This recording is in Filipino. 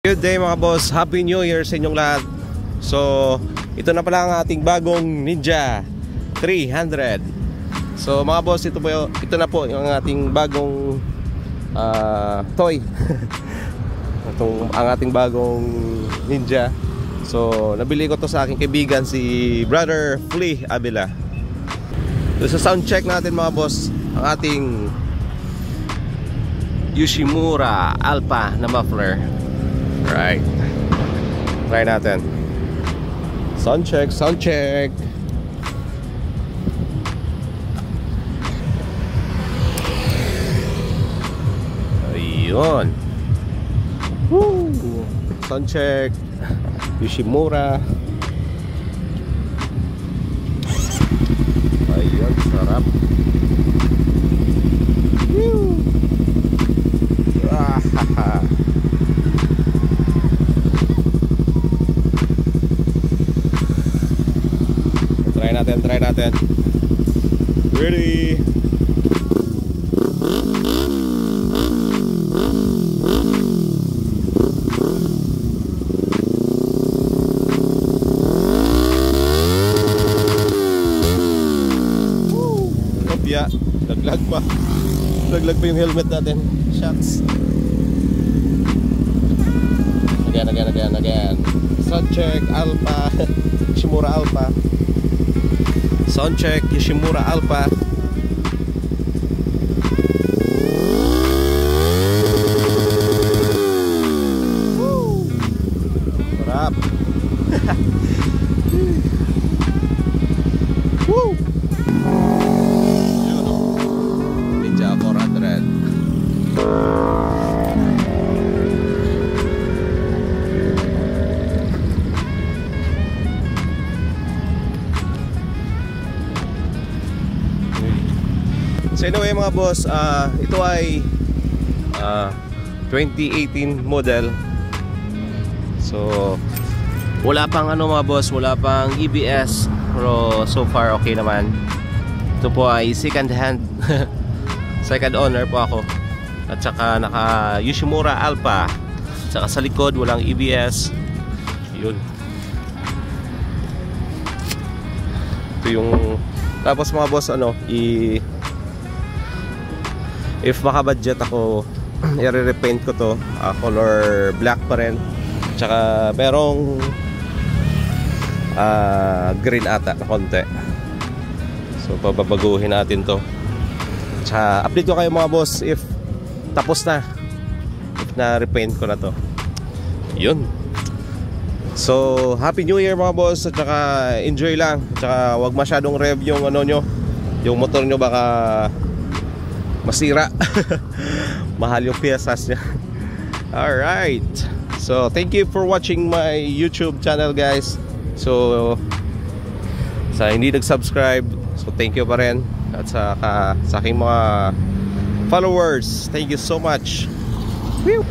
Good day mga boss, Happy New Year sa inyong lahat. So, ito na pala ang ating bagong Ninja 300. So mga boss, ito na po yung ating bagong toy. Ang ating bagong Ninja. So, nabili ko to sa aking kaibigan si Brother Flea Avila. So, sa sound check natin mga boss, ang ating Yoshimura Alpha na muffler. Right. Try natin. Sound check, sound check. Ayun. Woo! Sound check. Yoshimura. Ayun, sarap. Woo! Ah, try natin. Ready? Woo! Kopya, laglag pa. Laglag pa yung helmet natin. Shucks. Again. Sound check, Alpha. Yoshimura Alpha. Sound check, Yoshimura Alpha. Woo! Sarap. Woo! Ninja 400. So anyway mga boss, ito ay 2018 model. So wala pang mga boss, wala pang EBS, pero so far okay naman. Ito po ay second hand second owner po ako. At saka naka Yoshimura Alpha. At saka sa likod walang EBS. Yun. Ito yung tapos mga boss, if makabudget ako, i-repaint ko to color black pa rin. Tsaka merong green ata na konti. So pababaguhin natin to. Tsaka update ko kayo mga boss if tapos na, if na-repaint ko na to. Yun. So Happy New Year mga boss. At saka enjoy lang. Tsaka wag masyadong rev yung nyo, yung motor nyo, baka masira. Mahal yung piyesas niya. Alright. So thank you for watching my YouTube channel guys. So sa hindi nag-subscribe, so thank you pa rin. At sa aking mga followers, thank you so much. Woo!